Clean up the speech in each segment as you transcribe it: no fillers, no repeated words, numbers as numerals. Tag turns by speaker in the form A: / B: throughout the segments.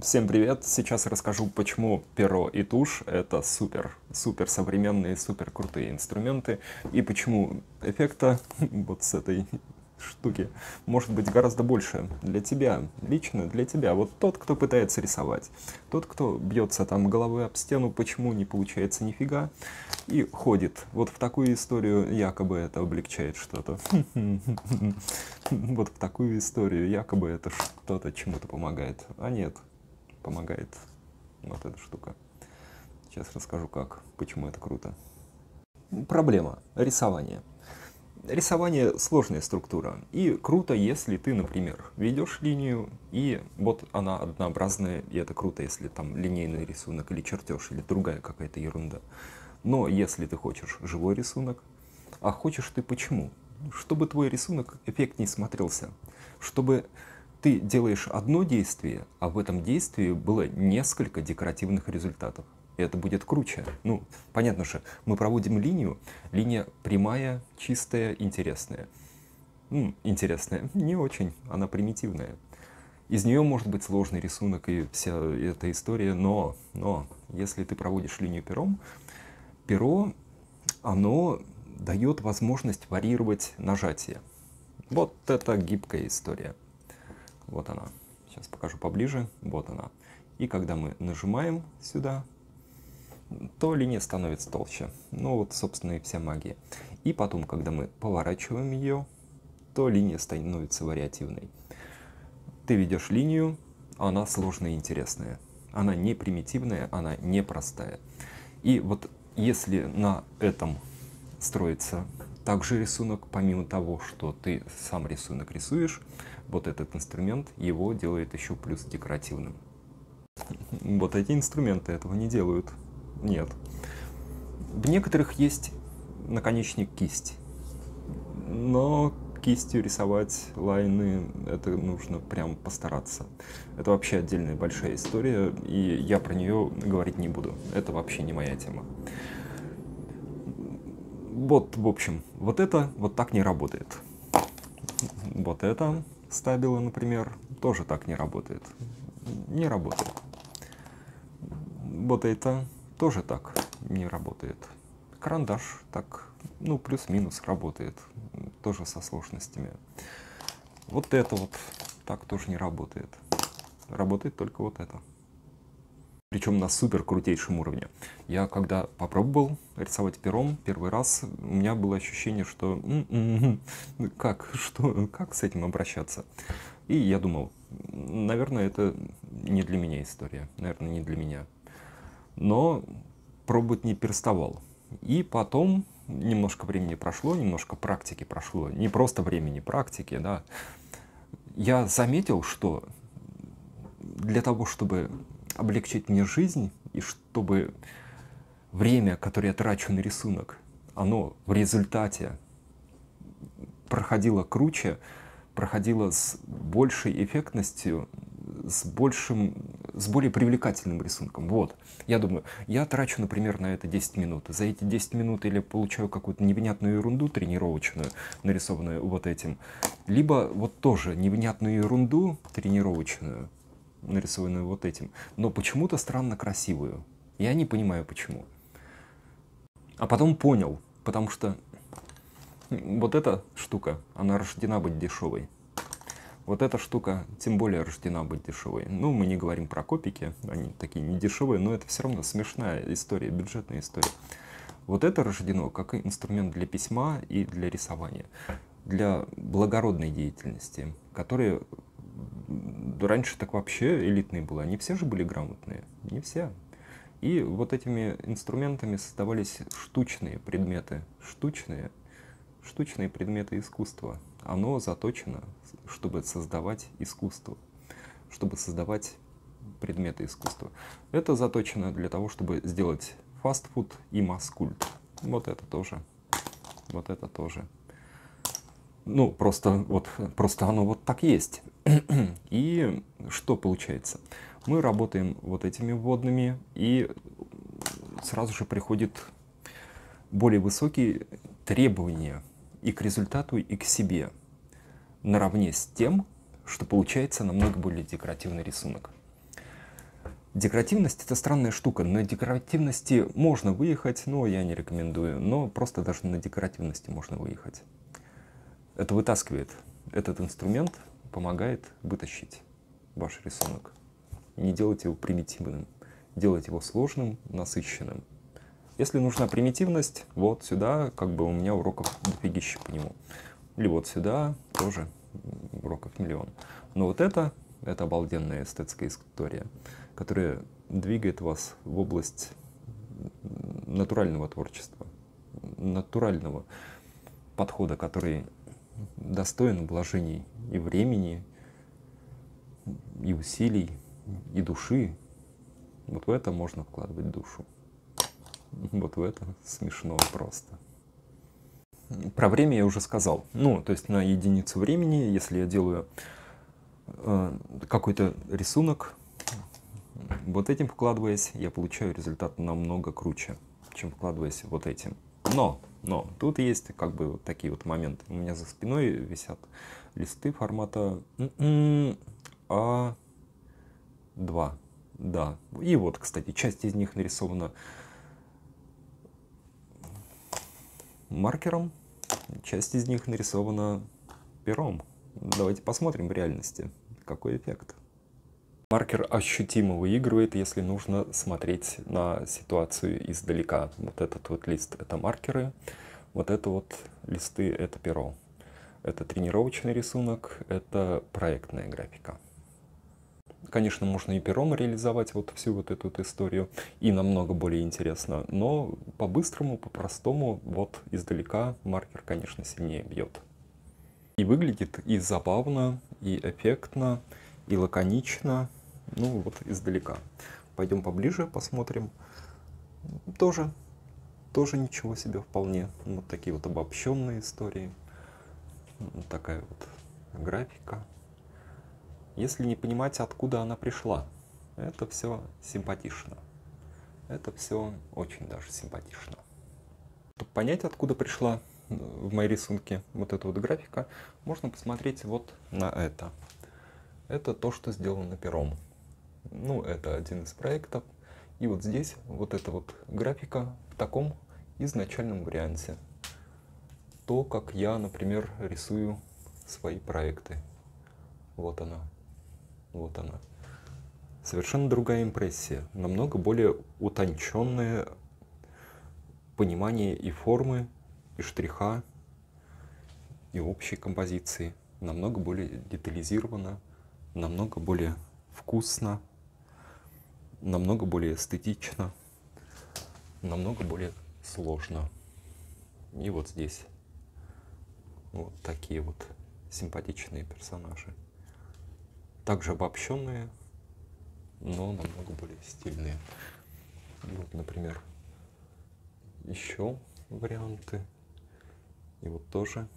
A: Всем привет! Сейчас расскажу, почему перо и тушь — это супер современные, супер крутые инструменты, и почему эффекта вот с этой штуки может быть гораздо больше для тебя, лично для тебя. Вот тот, кто пытается рисовать, тот, кто бьется там головой об стену, почему не получается нифига, и ходит. Вот в такую историю якобы это облегчает что-то. Вот в такую историю якобы это что-то чему-то помогает. А нет, помогает вот эта штука. Сейчас расскажу как, почему это круто. Проблема рисования. Рисование — сложная структура, и круто, если ты, например, ведешь линию, и вот она однообразная, и это круто, если там линейный рисунок или чертеж, или другая какая-то ерунда. Но если ты хочешь живой рисунок, а хочешь ты почему? Чтобы твой рисунок эффектнее смотрелся, чтобы ты делаешь одно действие, а в этом действии было несколько декоративных результатов. И это будет круче. Ну, понятно же, мы проводим линию, линия прямая, чистая, интересная. Интересная, не очень, она примитивная. Из нее может быть сложный рисунок и вся эта история, но если ты проводишь линию пером, перо, оно дает возможность варьировать нажатие. Вот это гибкая история. Вот она. Сейчас покажу поближе. Вот она. И когда мы нажимаем сюда, то линия становится толще. Ну вот, собственно, и вся магия. И потом, когда мы поворачиваем ее, то линия становится вариативной. Ты ведешь линию, она сложная и интересная. Она не примитивная, она не простая. И вот если на этом строится также рисунок, помимо того, что ты сам рисунок рисуешь, вот этот инструмент его делает еще плюс декоративным. Вот эти инструменты этого не делают. Нет. В некоторых есть наконечник кисть, но кистью рисовать лайны — это нужно прям постараться. Это вообще отдельная большая история, и я про нее говорить не буду. Это вообще не моя тема. Вот, в общем, вот это вот так не работает. Вот это стабило, например, тоже так не работает. Не работает. Вот это тоже так не работает. Карандаш так, ну, плюс-минус работает, тоже со сложностями. Вот это вот так тоже не работает. Работает только вот это. Причем на супер крутейшем уровне. Я когда попробовал рисовать пером первый раз, у меня было ощущение, что как с этим обращаться? И я думал, наверное, это не для меня история, наверное, не для меня. Но пробовать не переставал. И потом немножко времени прошло, немножко практики прошло, не просто времени, практики, да. Я заметил, что для того, чтобы облегчить мне жизнь, и чтобы время, которое я трачу на рисунок, оно в результате проходило круче, проходило с большей эффектностью, с более привлекательным рисунком. Вот. Я думаю, я трачу, например, на это 10 минут. За эти 10 минут или получаю какую-то невнятную ерунду тренировочную, нарисованную вот этим, либо вот тоже невнятную ерунду тренировочную, нарисованную вот этим, но почему-то странно красивую. Я не понимаю, почему. А потом понял, потому что вот эта штука, она рождена быть дешевой. Вот эта штука тем более рождена быть дешевой. Ну, мы не говорим про копики, они такие не дешевые, но это все равно смешная история, бюджетная история. Вот это рождено как инструмент для письма и для рисования, для благородной деятельности, которая раньше так вообще элитной была. Не все же были грамотные, не все. И вот этими инструментами создавались штучные предметы, штучные предметы искусства. Оно заточено, чтобы создавать искусство, чтобы создавать предметы искусства. Это заточено для того, чтобы сделать фастфуд и масс-культ. Вот это тоже. Вот это тоже. Ну, просто оно вот так есть. И что получается? Мы работаем вот этими вводными, и сразу же приходит более высокие требования и к результату, и к себе, наравне с тем, что получается намного более декоративный рисунок. Декоративность — это странная штука. На декоративности можно выехать, но я не рекомендую. Но просто даже на декоративности можно выехать. Это вытаскивает. Этот инструмент помогает вытащить ваш рисунок. Не делайте его примитивным. Делайте его сложным, насыщенным. Если нужна примитивность, вот сюда, как бы у меня уроков дофигища по нему. Или вот сюда тоже уроков миллион. Но вот это обалденная эстетская история, которая двигает вас в область натурального творчества, натурального подхода, который достоин вложений и времени, и усилий, и души. Вот в это можно вкладывать душу. Вот в это смешно просто. Про время я уже сказал. Ну, то есть на единицу времени, если я делаю какой-то рисунок, вот этим вкладываясь, я получаю результат намного круче, чем вкладываясь вот этим. Но тут есть как бы вот такие вот моменты. У меня за спиной висят листы формата А2. Да. И вот, кстати, часть из них нарисована маркером, часть из них нарисована пером. Давайте посмотрим в реальности, какой эффект. Маркер ощутимо выигрывает, если нужно смотреть на ситуацию издалека. Вот этот вот лист — это маркеры, вот это вот листы — это перо. Это тренировочный рисунок, это проектная графика. Конечно, можно и пером реализовать вот всю вот эту вот историю, и намного более интересно, но по-быстрому, по-простому, вот издалека маркер, конечно, сильнее бьет. И выглядит и забавно, и эффектно, и лаконично, ну вот издалека. Пойдем поближе, посмотрим. Тоже ничего себе вполне. Вот такие вот обобщенные истории. Вот такая вот графика. Если не понимать, откуда она пришла, это все симпатично. Это все очень даже симпатично. Чтобы понять, откуда пришла в мои рисунки вот эта вот графика, можно посмотреть вот на это. Это то, что сделано пером. Ну, это один из проектов. И вот здесь вот эта вот графика в таком изначальном варианте. То, как я, например, рисую свои проекты. Вот она. Вот она. Совершенно другая импрессия. Намного более утонченное понимание и формы, и штриха, и общей композиции. Намного более детализировано, намного более вкусно, намного более эстетично, намного более сложно. И вот здесь вот такие вот симпатичные персонажи. Также обобщенные, но намного более стильные. Вот, например, еще варианты. И вот тоже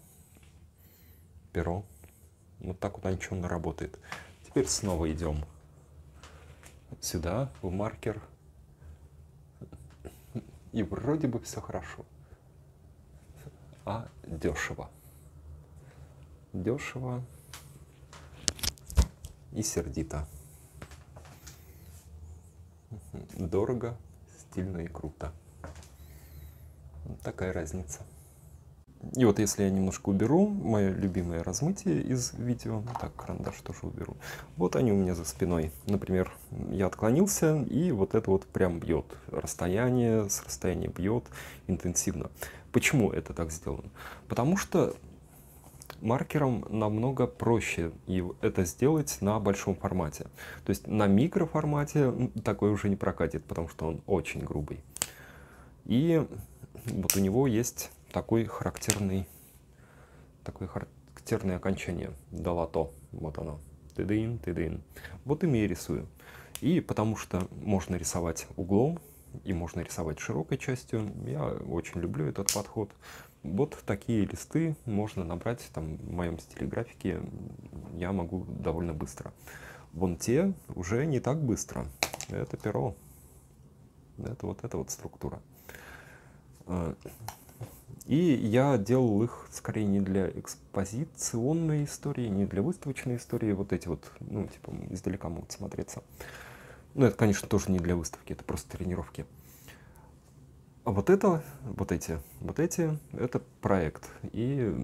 A: перо. Вот так утонченно работает. Теперь снова идем сюда, в маркер. И вроде бы все хорошо. А дешево. Дешево и сердито. Дорого, стильно и круто. Вот такая разница. И вот если я немножко уберу мое любимое размытие из видео, так, карандаш тоже уберу, вот они у меня за спиной. Например, я отклонился, и вот это вот прям бьет. Расстояние, с расстояния бьет интенсивно. Почему это так сделано? Потому что маркером намного проще это сделать на большом формате. То есть на микроформате такой уже не прокатит, потому что он очень грубый. И вот у него есть такое характерное окончание. Долото. Вот оно. Тыдын, тыдын. Вот им я рисую. И потому что можно рисовать углом, и можно рисовать широкой частью. Я очень люблю этот подход. Вот такие листы можно набрать, там, в моем стиле графики я могу довольно быстро. Вон те уже не так быстро. Это перо. Это вот эта вот структура. И я делал их скорее не для экспозиционной истории, не для выставочной истории. Вот эти вот, ну, типа, издалека могут смотреться. Ну, это, конечно, тоже не для выставки, это просто тренировки. А вот это, вот эти, это проект. И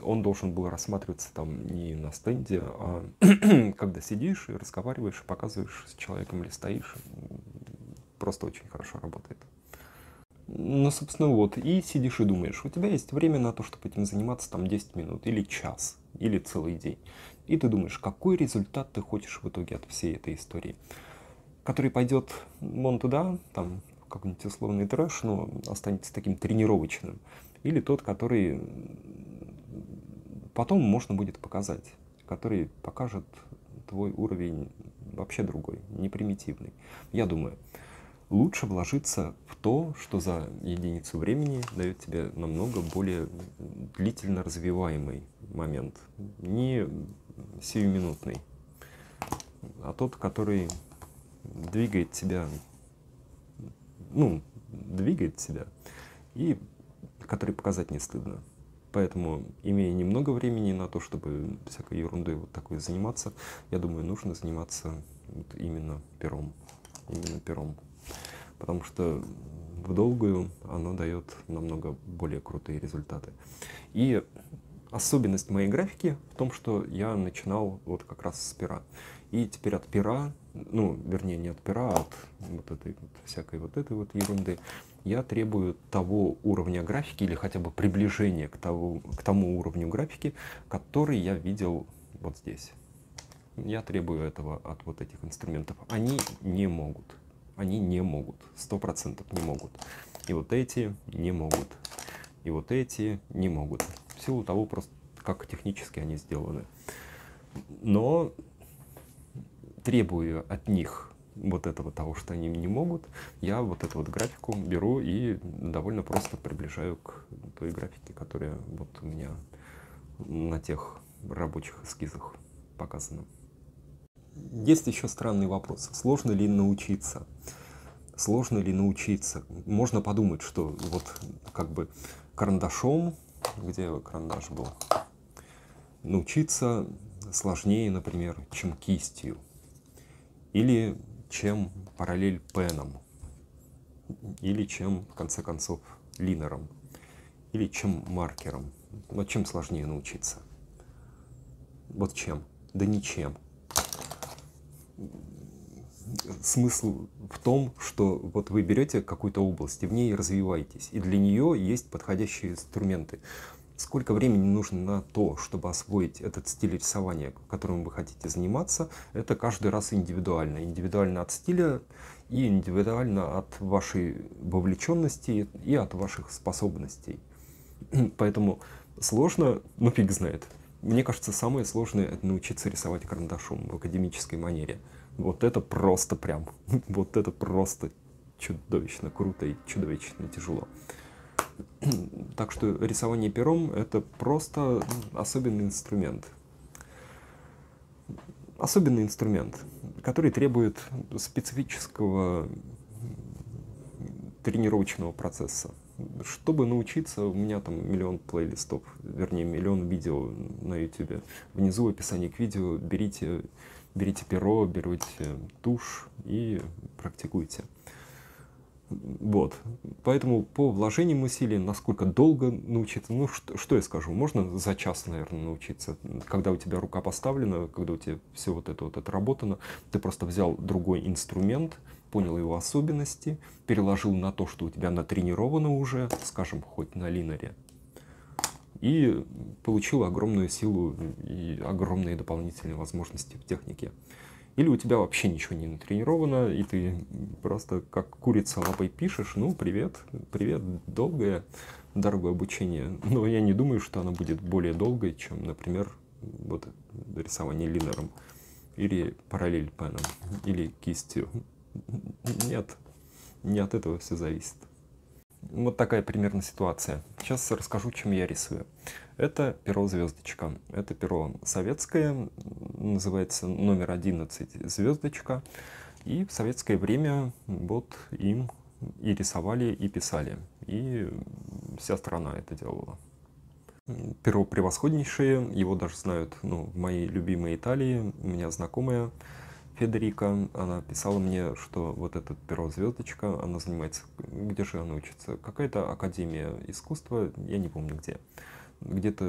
A: он должен был рассматриваться там не на стенде, а когда сидишь и разговариваешь, и показываешь с человеком или стоишь. Просто очень хорошо работает. Ну, собственно, вот. И сидишь и думаешь, у тебя есть время на то, чтобы этим заниматься там 10 минут, или час, или целый день. И ты думаешь, какой результат ты хочешь в итоге от всей этой истории. Который пойдет вон туда, там, в какой-нибудь условный трэш, но останется таким тренировочным. Или тот, который потом можно будет показать, который покажет твой уровень вообще другой, не примитивный. Я думаю, лучше вложиться в то, что за единицу времени дает тебе намного более длительно развиваемый момент. Не сиюминутный, а тот, который двигает тебя, двигает тебя, и который показать не стыдно. Поэтому, имея немного времени на то, чтобы всякой ерундой вот такой заниматься, я думаю, нужно заниматься вот именно пером. Именно пером. Потому что в долгую оно дает намного более крутые результаты. И особенность моей графики в том, что я начинал вот как раз с пера. И теперь от пера, вернее, не от пера, а от вот этой вот всякой вот этой вот ерунды, я требую того уровня графики или хотя бы приближения к тому уровню графики, который я видел вот здесь. Я требую этого от вот этих инструментов. Они не могут. 100% не могут. И вот эти не могут. И вот эти не могут. В силу того, просто как технически они сделаны. Но требуя от них вот этого того, что они не могут, я вот эту вот графику беру и довольно просто приближаю к той графике, которая вот у меня на тех рабочих эскизах показана. Есть еще странный вопрос. Сложно ли научиться? Сложно ли научиться? Можно подумать, что вот как бы карандашом, где карандаш был, научиться сложнее, например, чем кистью. Или чем параллель пеном. Или чем, в конце концов, линером. Или чем маркером. Вот чем сложнее научиться? Вот чем? Да ничем. Смысл в том, что вот вы берете какую-то область и в ней развиваетесь, и для нее есть подходящие инструменты. Сколько времени нужно на то, чтобы освоить этот стиль рисования, которым вы хотите заниматься, это каждый раз индивидуально. Индивидуально от стиля и индивидуально от вашей вовлеченности и от ваших способностей. Поэтому сложно, фиг знает. Мне кажется, самое сложное — это научиться рисовать карандашом в академической манере. Вот это просто вот это просто чудовищно круто и чудовищно тяжело. Так что рисование пером — это просто особенный инструмент. Особенный инструмент, который требует специфического тренировочного процесса. Чтобы научиться, у меня там миллион плейлистов, вернее, миллион видео на YouTube. Внизу в описании к видео берите перо, берите тушь и практикуйте. Вот. Поэтому по вложениям усилий, насколько долго научиться, что я скажу, можно за час, наверное, научиться. Когда у тебя рука поставлена, когда у тебя все вот это вот отработано, ты просто взял другой инструмент, понял его особенности, переложил на то, что у тебя натренировано уже, скажем, хоть на линере, и получил огромную силу и огромные дополнительные возможности в технике. Или у тебя вообще ничего не натренировано, и ты просто как курица лапой пишешь, привет, долгое, дорогое обучение. Но я не думаю, что оно будет более долгой, чем, например, вот рисование линером, или параллель пеном, или кистью. Нет, не от этого все зависит. Вот такая примерно ситуация. Сейчас расскажу, чем я рисую. Это перо звездочка. Это перо советское, называется номер 11 звездочка. И в советское время вот им и рисовали, и писали. И вся страна это делала. Перо превосходнейшее, его даже знают в моей любимой Италии. У меня знакомая Федерика, она писала мне, что вот этот перо звездочка, она занимается, где же она учится? Какая-то академия искусства, я не помню где. Где-то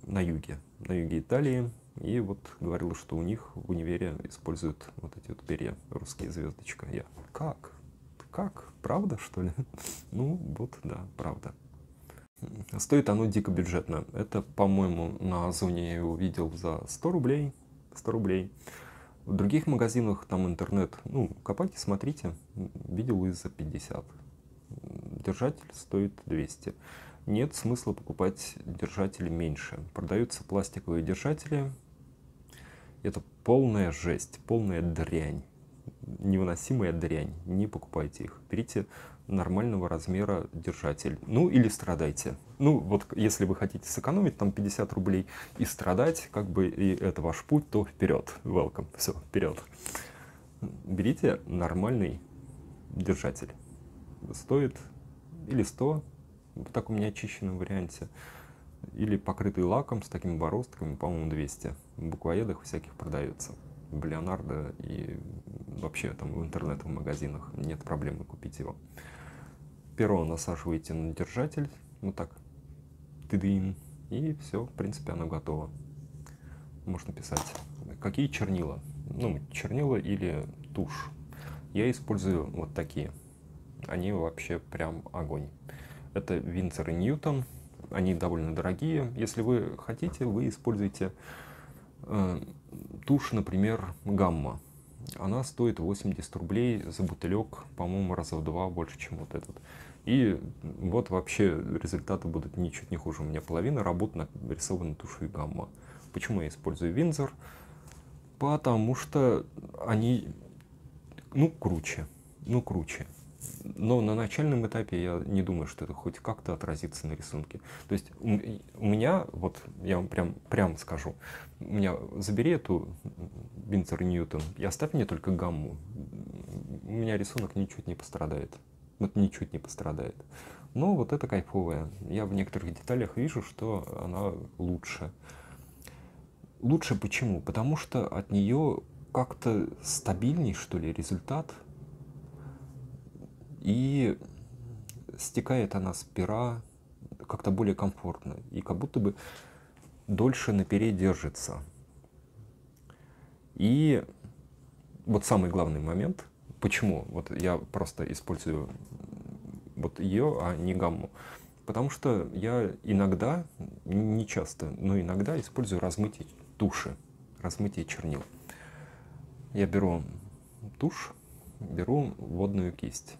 A: на юге Италии. И вот говорила, что у них в универе используют вот эти вот перья, русские звездочка. Я, как? Как? Правда, что ли? Ну, вот, да, правда. Стоит оно дико бюджетно. Это, по-моему, на Озоне я его видел за 100 рублей. 100 рублей. В других магазинах, там интернет, ну, копайте, смотрите. Видел и за 50. Держатель стоит 200. Нет смысла покупать держатели меньше. Продаются пластиковые держатели. Это полная жесть, полная дрянь. Невыносимая дрянь. Не покупайте их. Берите нормального размера держатель. Ну или страдайте. Ну вот если вы хотите сэкономить там 50 рублей и страдать, как бы и это ваш путь, то вперед. Welcome. Все, вперед. Берите нормальный держатель. Стоит или 100 в таком неочищенном варианте, или покрытый лаком с такими бороздками, по-моему, 200. В буквоедах всяких продается. В Леонардо и вообще там в интернет-магазинах нет проблемы купить его. Перо насаживаете на держатель, вот так, тыдын, и все, в принципе, оно готово. Можно писать. Какие чернила? Ну, чернила или тушь. Я использую вот такие. Они вообще прям огонь. Это Winsor & Newton. Они довольно дорогие. Если вы хотите, вы используете тушь, например, Гамма. Она стоит 80 рублей за бутылек, по-моему, раза в 2 больше, чем вот этот. И вот вообще результаты будут ничуть не хуже. У меня половина работ нарисована тушью Гамма. Почему я использую Winsor? Потому что они, ну, круче. Но на начальном этапе я не думаю, что это хоть как-то отразится на рисунке. То есть у меня, вот я вам прям скажу, у меня забери эту Winsor & Newton и оставь мне только Гамму. У меня рисунок ничуть не пострадает. Вот ничуть не пострадает. Но вот это кайфовая. Я в некоторых деталях вижу, что она лучше. Лучше почему? Потому что от нее как-то стабильней, что ли, результат. И стекает она с пера как-то более комфортно. И как будто бы дольше на пере держится. И вот самый главный момент, почему вот я просто использую вот ее, а не Гамму. Потому что я иногда, не часто, но иногда использую размытие туши, размытие чернил. Я беру тушь, беру водную кисть.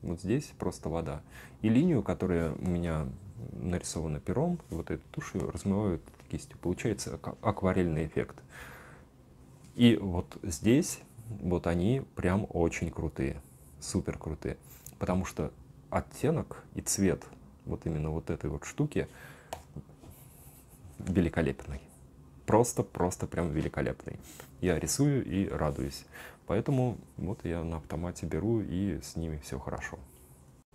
A: Вот здесь просто вода. И линию, которая у меня нарисована пером, вот эту тушью размываю кистью. Получается акварельный эффект. И вот здесь вот они прям очень крутые, супер крутые. Потому что оттенок и цвет вот именно вот этой вот штуки великолепный. Просто прям великолепный. Я рисую и радуюсь. Поэтому вот я на автомате беру, и с ними все хорошо.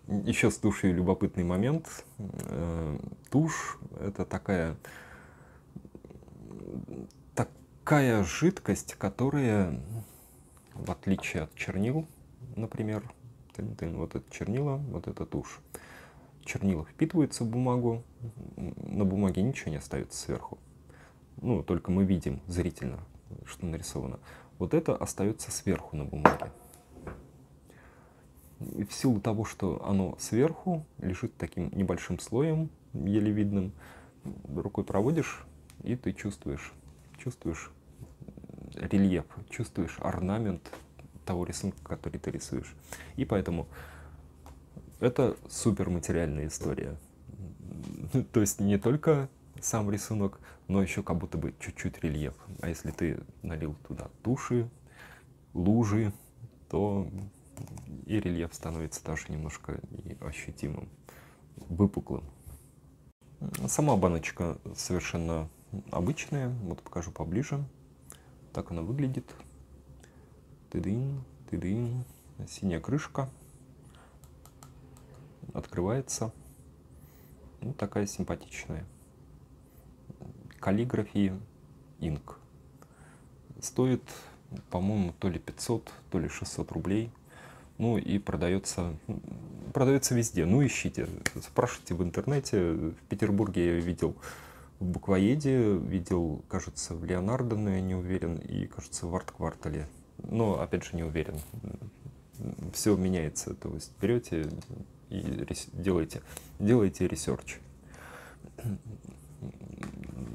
A: Еще с тушью любопытный момент. Тушь — это такая жидкость, которая, в отличие от чернил, например, вот это чернила, вот это тушь. Чернила впитываются в бумагу, на бумаге ничего не остается сверху. Ну, только мы видим зрительно, что нарисовано. Вот это остается сверху на бумаге. И в силу того, что оно сверху лежит таким небольшим слоем, еле видным, рукой проводишь, и ты чувствуешь рельеф, чувствуешь орнамент того рисунка, который ты рисуешь. И поэтому это суперматериальная история. То есть не только сам рисунок, но еще как будто бы чуть-чуть рельеф. А если ты налил туда туши, лужи, то и рельеф становится даже немножко ощутимым, выпуклым. Сама баночка совершенно обычная. Вот покажу поближе. Так она выглядит. Тыдын, тыдын. Синяя крышка. Открывается. Ну, такая симпатичная. Calligraphy Ink. Стоит по-моему, то ли 500, то ли 600 рублей. Ну и продается везде. Ну ищите, спрашивайте в интернете. В Петербурге я видел в Буквоеде, видел, кажется, в Леонардо, но я не уверен, и, кажется, в Арт-квартале. Но, опять же, не уверен. Все меняется, то есть берете и делаете ресерч.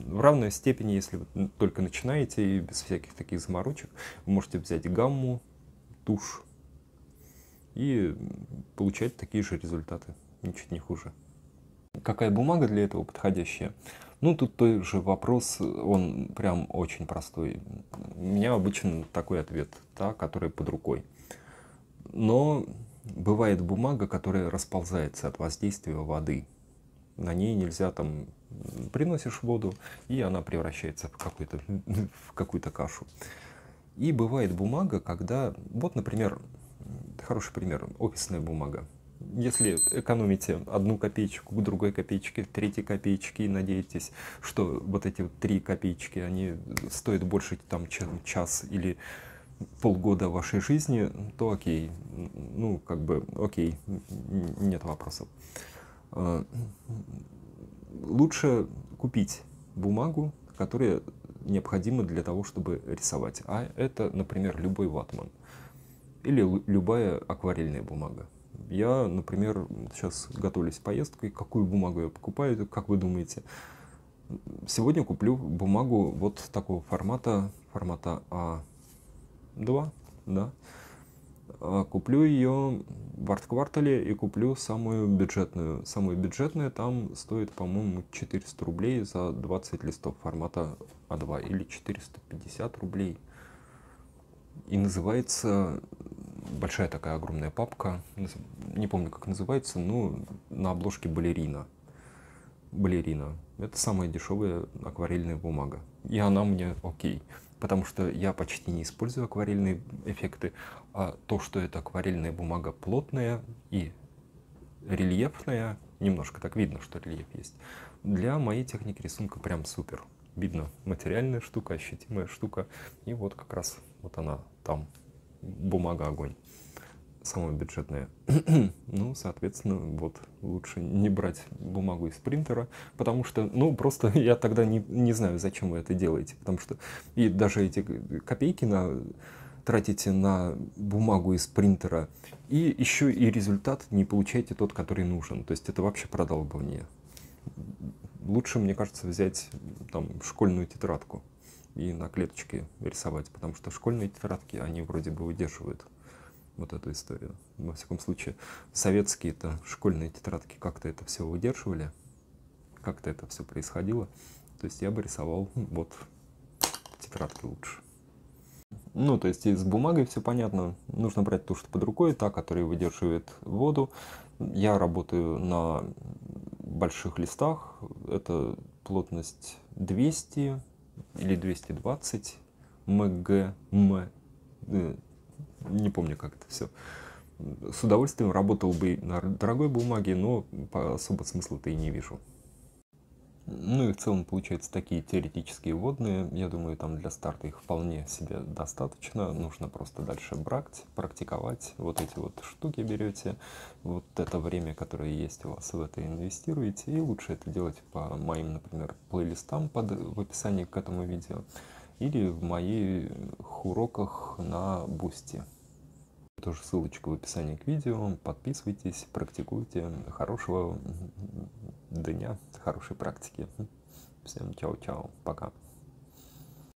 A: В равной степени, если вы только начинаете и без всяких таких заморочек, вы можете взять гамму, тушь и получать такие же результаты, ничуть не хуже. Какая бумага для этого подходящая? Ну, тут тот же вопрос, он прям очень простой. У меня обычно такой ответ, та, которая под рукой. Но бывает бумага, которая расползается от воздействия воды. На ней нельзя там... Приносишь воду, и она превращается в какую-то кашу. И бывает бумага, когда... Вот, например, хороший пример, офисная бумага. Если экономите 1 копеечку к другой копеечке, к 3 копеечке и надеетесь, что вот эти вот 3 копеечки, они стоят больше, там, чем час или полгода вашей жизни, то окей. Ну, как бы, окей, нет вопросов. Лучше купить бумагу, которая необходима для того, чтобы рисовать. А это, например, любой ватман. Или любая акварельная бумага. Я, например, сейчас готовлюсь к поездке. Какую бумагу я покупаю, как вы думаете? Сегодня куплю бумагу вот такого формата А2, да. Куплю ее в Арт-квартале и куплю самую бюджетную. Самую бюджетную там стоит, по-моему, 400 рублей за 20 листов формата А2 или 450 рублей. И называется, большая такая огромная папка, не помню, как называется, но на обложке балерина. Балерина. Это самая дешевая акварельная бумага. И она мне окей. Потому что я почти не использую акварельные эффекты, а то, что эта акварельная бумага плотная и рельефная, немножко так видно, что рельеф есть, для моей техники рисунка прям супер. Видно, материальная штука, ощутимая штука, и вот как раз вот она там, бумага огонь, самая бюджетная. Ну, соответственно, вот лучше не брать бумагу из принтера, потому что, ну, просто я тогда не знаю, зачем вы это делаете, потому что и даже эти копейки тратите на бумагу из принтера, и еще и результат не получаете тот, который нужен. То есть это вообще продолбывание. Лучше, мне кажется, взять там школьную тетрадку и на клеточке рисовать, потому что школьные тетрадки, они вроде бы выдерживают вот эту историю. Во всяком случае, советские-то школьные тетрадки как-то это все выдерживали, как-то это все происходило. То есть я бы рисовал вот тетрадки лучше. Ну, то есть и с бумагой все понятно. Нужно брать ту, что под рукой, та, которая выдерживает воду. Я работаю на больших листах. Это плотность 200 или 220 мг. Не помню, как это все. С удовольствием работал бы на дорогой бумаге, но особо смысла-то и не вижу. Ну и в целом получаются такие теоретические вводные. Я думаю, там для старта их вполне себе достаточно. Нужно просто дальше брать, практиковать. Вот эти вот штуки берете. Вот это время, которое есть у вас, в это инвестируете. И лучше это делать по моим, например, плейлистам в описании к этому видео. Или в моих уроках на Boosty. Тоже ссылочка в описании к видео. Подписывайтесь, практикуйте. Хорошего дня, хорошей практики. Всем чао-чао, пока.